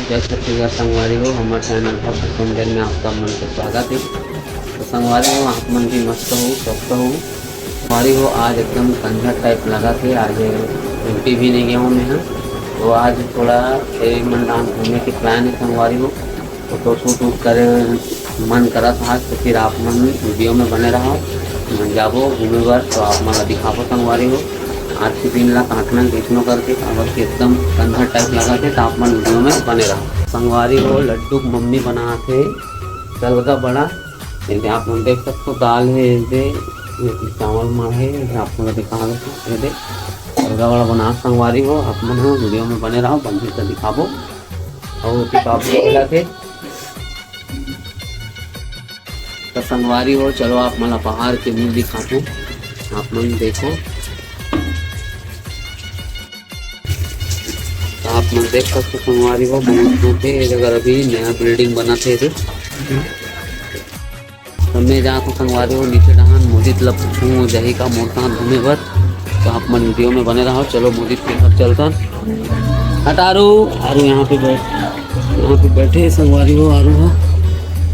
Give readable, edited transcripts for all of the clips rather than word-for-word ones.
जय छत्तीसगढ़ संगवारी हो हमारे चैनल पर संजन में आपका मन से स्वागत है। तो संगवारी हो आप मन की मस्त हो स्वस्थ हो। संगवारी हो आज एकदम कंधा टाइप लगा थे। आज ड्यूटी भी नहीं गया हूँ मैं, तो आज थोड़ा मन डांस घूमने की प्लान है संगवारी हो। फोटो शूट करे मन करा था, तो फिर आप मन वीडियो में बने रहो। मन जाबो घूमे बर तो आप मन दिखाबो संगवारी हो। आज के दिन ला काटना खींचनो करके काबर के एकदम कंधा टाइप लगा थे, तापमान वीडियो में बने रहा। संगवारी हो लड्डू मम्मी बना थे चल का बड़ा, जैसे आप लोग देख सकते हो। दाल है जैसे चावल माँ है, आप लोग दिखा दे चलगा बड़ा बना संगवारी हो। आप मन हो वीडियो में बने रहो, बंदी से दिखाबो और दिखाबो थे। तो संगवारी हो चलो आप मला पहाड़ के व्यू दिखाते, आप मन देखो। तो आप मन देख सकते संगवारी हो बहुत थे अगर अभी नया बिल्डिंग बना थे। तो मैं जहाँ तो संगवारी हो नीचे डहान मोदी लपू जही का मोटा घूमे भर, तो आप मन वीडियो में बने रहो। चलो मोदी के घर चलता हटारू आरू यहाँ पे बैठे संगवारी हो। आरू हो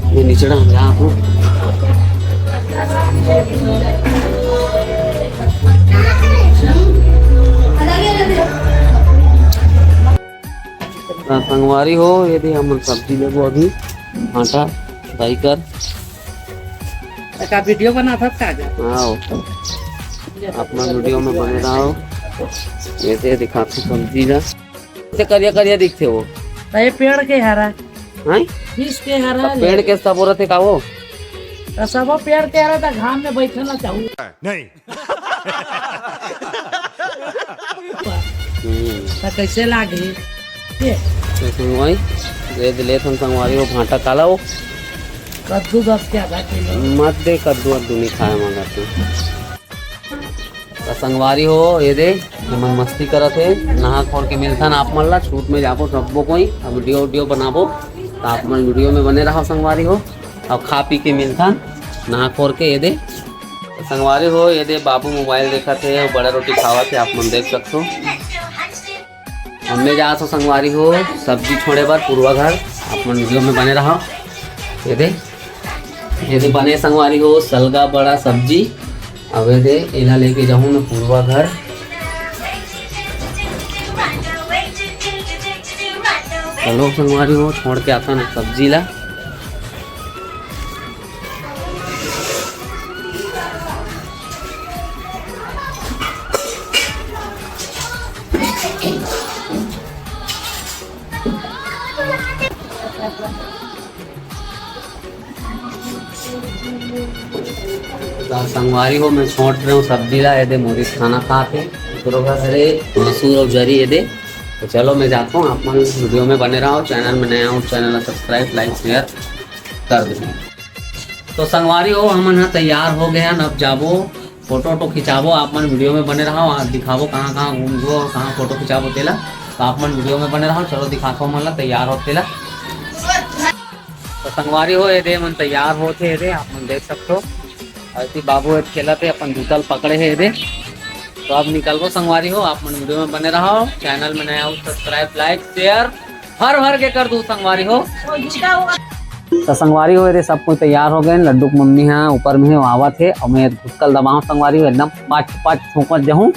मैं नीचे डहान जहाँ हूँ। संगवारी हो यदि हम सब्जी लेबो अभी आटा फ्राई कर का वीडियो बना था का। हाँ अपना वीडियो में बने रहो। ऐसे दिखाते सब्जी का ऐसे करिया करिया दिखते वो। ये पेड़ के हरा हैं किस के हरा पेड़ के सब औरत है का वो सब पेड़ के हरा था। घाम में बैठना चाहूँ नहीं कैसे लागे ले संगवारी हो भाटा काला हो। कद्दू 10 के आधा किलो मत दे कद्दू अद्दू नहीं खाए मगर तू। तो संगवारी हो ये दे मन मस्ती करत है नहा खोर के मिलता ना आप मन ला छूट में जाबो सबो कोई अब वीडियो बनाबो, तो आप मन वीडियो में बने रहो संगवारी हो। अब खा पी के मिलता नहा खोर के ये दे। तो संगवारी हो ये दे बाबू मोबाइल देखा थे और बड़ा रोटी खावा थे, आप मन देख सकते हो। हमें जा तो संगवारी हो सब्जी छोड़े बार पूर्वा घर, आप मन वीडियो में बने रहो। ये दे बने संगवारी हो सलगा बड़ा सब्जी। अब ये दे इला लेके जाऊँ मैं पूर्वा घर। चलो संगवारी हो छोड़ के आता ना सब्जी ला। संगवारी हो मैं छोड़ रहा हूँ सब्जी ला। ये दे मोदी खाना खाते अरे मसूर और जरी ये दे। तो चलो मैं जाता हूँ, आप वीडियो में बने रहो। चैनल में नया हूँ चैनल सब्सक्राइब लाइक शेयर कर दें। तो संगवारी हो हम यहाँ तैयार हो गए हैं, अब जाबो फोटो वोटो खिंचाबो। आप मन वीडियो में बने रहो, दिखाबो कहाँ कहाँ घूमबो कहाँ फोटो खिंचाबो तेला। तो आप मन वीडियो में बने रहो। चलो दिखाता हूँ मतलब तैयार हो तेला। तो संगवारी हो ये दे मन तैयार होते ये दे, आप मन देख सकते हो। ऐसी बाबू खेला थे अपन जूतल पकड़े है दे। तो अब निकलबो संगवारी हो, आप मन वीडियो में बने रहो। चैनल में नया हो सब्सक्राइब लाइक शेयर भर के कर दू संगवारी हो। तो संगवारी हो ये सब कुछ तैयार हो गए। लड्डू की मम्मी है ऊपर में आवा थे और मैं घुटकल दबाऊं संगवारी हो एकदम पाँच छूकत जाऊँ।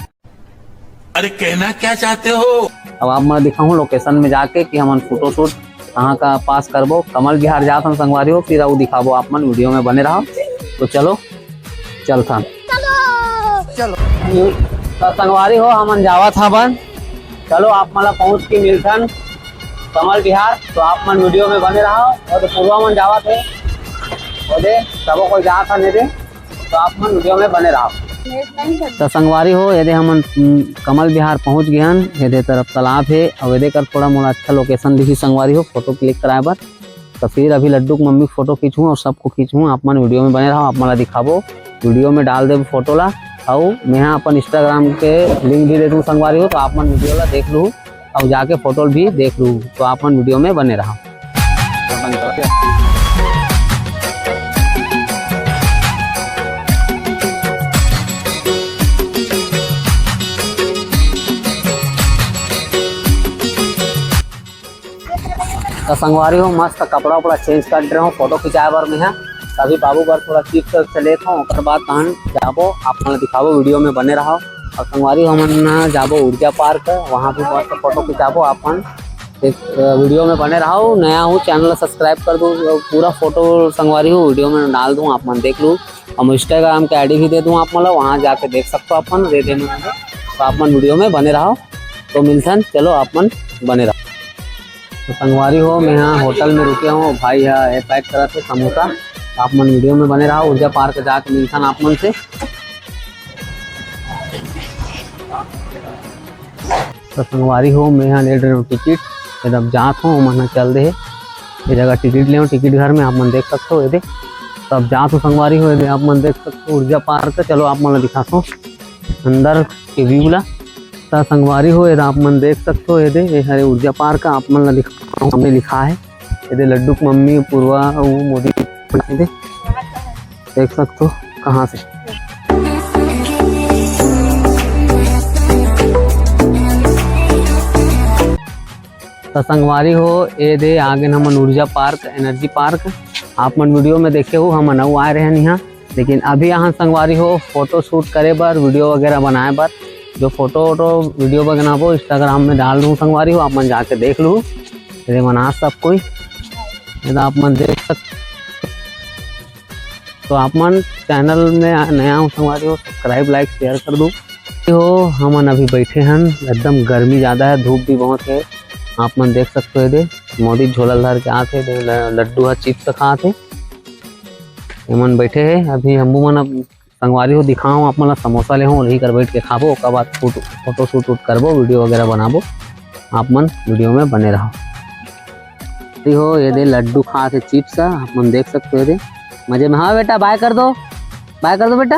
अरे कहना क्या चाहते हो। अब आप मैं दिखाऊँ लोकेशन में जाके कि हम फोटो शूट कहाँ का पास करबो। कमल विहार जात हम संगवारी हो, फिर वो दिखाबो। आप मन वीडियो में बने रहो। तो चलो चलता चलो तो संगवारी हो हम जावा था बन। चलो आप मला पहुँच के मिलथन कमल विहार। तो आप मन वीडियो में बने रहो। और तो पूर्वा मन जावा थे और दे सबो कोई जा था नहीं दे, तो आप मन वीडियो में बने रहो। तो संगवारी हो यदि हम कमल विहार पहुँच गए हैं। ये तरफ तालाब है और ये कर थोड़ा मोड़ा अच्छा लोकेशन दिखी संगवारी हो फोटो क्लिक कराए बर। तो फिर अभी लड्डू की मम्मी फोटो खींचूँ और सबको खींचूँ। आप मन वीडियो में बने रहो, आप मला दिखाबो वीडियो में डाल दे फोटो ला। और मैं यहाँ अपन इंस्टाग्राम के लिंक भी दे दूँ संगवारी हो, तो आप मन वीडियो ला देख लूँ और जाके फोटो भी देख लूँ। तो आप मन वीडियो में बने रहो। तो संगवारी हो मस्त कपड़ा उपड़ा चेंज कर रहे हो, फोटो खिंचाए बार में है तभी बाबू बार थोड़ा चिप्स चले था और बाद तहन जाबो आप दिखाबो, वीडियो में बने रहो। और संगवारी हो मन जाबो ऊर्जा पार्क, वहाँ भी मस्त फोटो खिंचाबो अपन, एक वीडियो में बने रहो। नया हूँ चैनल सब्सक्राइब कर दूँ, पूरा फोटो संगवारी हो वीडियो में डाल दूँ, आप मन देख लूँ। हम इंस्टाग्राम के आईडी भी दे दूँ, आप मतलब वहाँ जाके देख सकते हो अपन दे देने में, तो आप मन वीडियो में बने रहो। तो मिलसन, चलो आप मन बने रहो। तो संगवारी हो मैं यहाँ होटल में रुके हूँ, भाई है पैक करा थे समोसा, आप मन वीडियो में बने रहो। ऊर्जा पार्क जाके मिलसन आप मन से। तो संगवारी हो मैं यहाँ ले रहे हूँ टिकट, जब जात हूँ मन चल दे ये जगह टिकट ले टिकट घर में, आप मन देख सकते हो ये दे। तब जात हो संगवारी हो ये आप मन देख सकते हो ऊर्जा पार्क। चलो आप मन दिखाता हूँ अंदर के व्यू ला। तो संगवारी हो ये आप मन देख सकते हो ये दे, ये हरे ऊर्जा पार्क आप मन दिखा, हमने लिखा है ये दे लड्डू की मम्मी पूर्वा मोदी दे, देख सकते हो कहाँ से। तो संगवारी हो ये दे आगे हमन ऊर्जा पार्क एनर्जी पार्क, आप मन वीडियो में देखे हो हम नऊ आए रहे हैं यहाँ, लेकिन अभी यहाँ संगवारी हो फोटो शूट करे बर, वीडियो वगैरह बनाए बर, जो फोटो वोटो वीडियो बनाबो इंस्टाग्राम में डाल दूँ संगवारी हो, आप मन जाके देख लूँ ये मना सब कोई, आप मन देख सकते। तो आप मन चैनल में नया हूँ संगवारी हो, सब्सक्राइब लाइक शेयर कर दो। हो हम अभी बैठे हैं, एकदम गर्मी ज़्यादा है, धूप भी बहुत है, आप मन देख सकते हो दे मोदी झोला धर के आते लड्डू है चिप्स खाते मन बैठे है। अभी हम मन अब संगवारी हो दिखाऊँ आप मन समोसा ले वही कर बैठ के खाबो, उसके बाद फोटो शूट करबो, वीडियो वगैरह बनाबो, आप मन वीडियो में बने रहो। हो ये दे लड्डू खाते चिप्स आप मन देख सकते हो दे मजे में। हाँ बेटा बाय कर दो, बाय कर दो बेटा,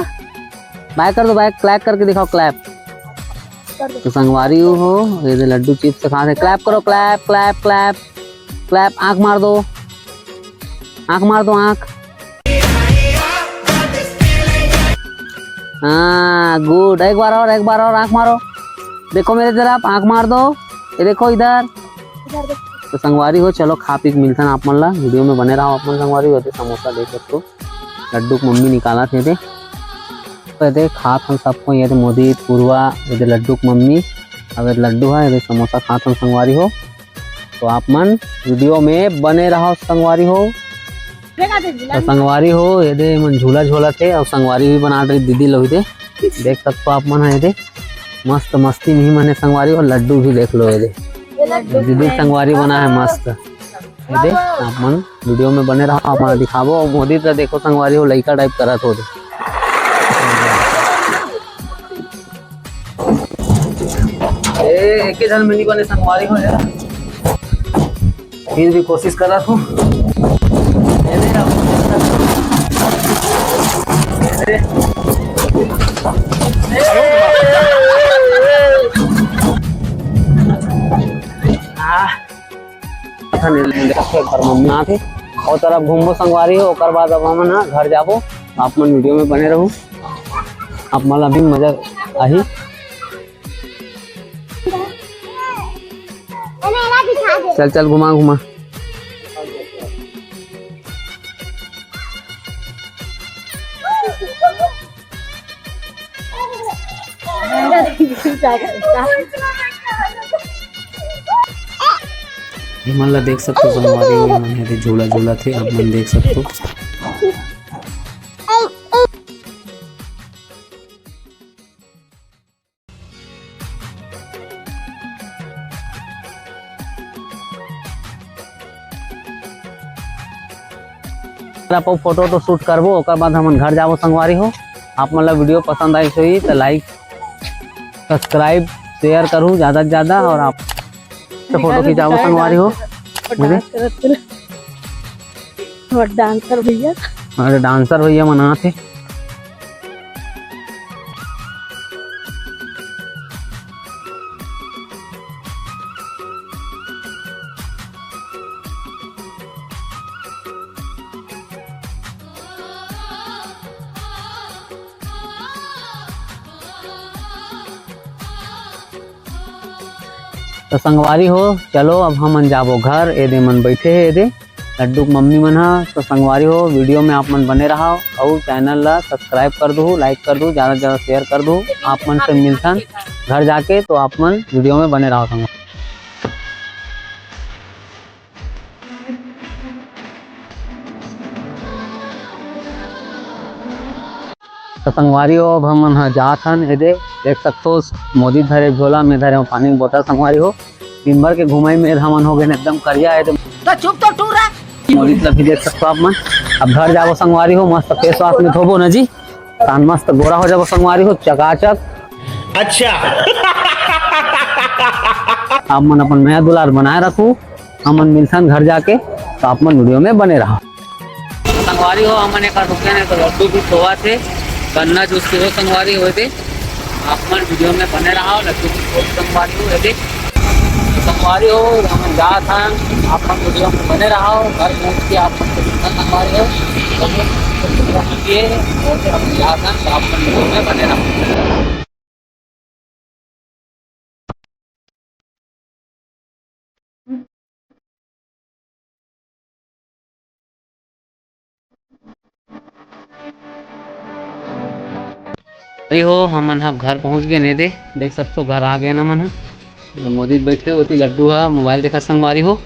बाय कर दो, बाय क्लैप करके दिखाओ क्लैप। तो संगवारी हो ये दे लड्डू चिप्स खाते, क्लैप करो क्लैप क्लैप क्लैप क्लैप, आँख मार दो, आँख मार दो आँख। हाँ गुड, एक बार और आँख मारो, देखो मेरे तरफ आँख मार दो, ये देखो इधर। तो संगवारी हो चलो खा पी मिलता है आप मन ला, वीडियो में बने रहो आप मन। संगवारी होते समोसा देख सकते हो, लड्डू की मम्मी निकाला थे दे, तो ये खात हम सबको, ये मोदी पूर्वा ये लड्डू की मम्मी, अगर लड्डू है ये समोसा खात हम संगवारी हो। तो आप मन वीडियो में बने रहो संगवारी हो। तो संगवारी हो ये दे मन झूला झूला थे और संगवारी भी बना रही दीदी लोग दे, देख सकते हो आप मन है दे मस्त मस्ती नहीं मने संगवारी हो। लड्डू भी देख लो ये दे दीदी संगवारी बना है मस्त, ये दे आप मन वीडियो में बने रहो, आप मन दिखाबो। और मोदी तो देखो संगवारी हो लड़का टाइप करा तो एक ही जन में नहीं बने संगवारी हो यार, फिर भी कोशिश कर रहा हूँ। मम्मी थे और तरफ घूमबो संगवारी हो, ओकर बाद अब हम ना घर जाबो, आप मन वीडियो में बने रहूँ, आप मन अभी मजा आही। चल चल घुमा घुमा। मन ला देख सकते हो संगवारी हो, मन है झूला झूला थे, आप मन देख सकते हो। आप फोटो तो शूट करबो, ओकर बाद हम घर जाबो संगवारी हो। आप मन ला वीडियो पसंद आई होई तो लाइक सब्सक्राइब शेयर करूँ ज़्यादा से ज़्यादा, और आप तो फोटो खिंचाओ संगवारी हो। डांसर भैया, अरे डांसर भैया मना थे। तो संगवारी हो चलो अब हम जाबो घर। ए दे मन बैठे है, ए दे लड्डू के मम्मी मन हा। तो संगवारी हो वीडियो में आप मन बने रहो और चैनल ला सब्सक्राइब कर दो, लाइक कर दो, ज़्यादा से ज़्यादा शेयर कर दो। आप मन से मिलथन घर जाके, तो आप मन वीडियो में बने रहो संग। तो संगवारी हो अब हम जात हन। ए देख सकते हो मोदी धरे झोला में धरे पानी की बोतल। संगवारी हो दिन भर के घुमाई में हमन हो गए एकदम करिया है। तो चुप तो टूरा मोदी भी देख सकते हो आप मन। अब घर जाबो संगवारी हो, मस्त फेस वाश में धोबो न जी, कान मस्त गोरा हो जाबो संगवारी हो चकाचक। अच्छा आप मन अपन नया दुलार बनाए रखू। हमन मिलथन घर जाके, तो आप मन वीडियो में बने रहो। संगवारी हो हमन एक रुके ने तो लड्डू भी खोआ थे, गन्ना जूस के हो संगवारी हो थे। आप मन वीडियो में बने रहो। लड्डू भी खोआ संगवारी हो थे। संगवारी हो हम जा था, आप मन वीडियो में बने रहो। घर पहुँच के आप मन संगवारी हो हम जा था, तो आप मन वीडियो में बने रहो। अरे हो हमन अब घर पहुंच गए ने दे, देख सकते हो घर आ गए ना मन। मोदी बैठे होती लड्डू हा मोबाइल देखा संगवारी हो।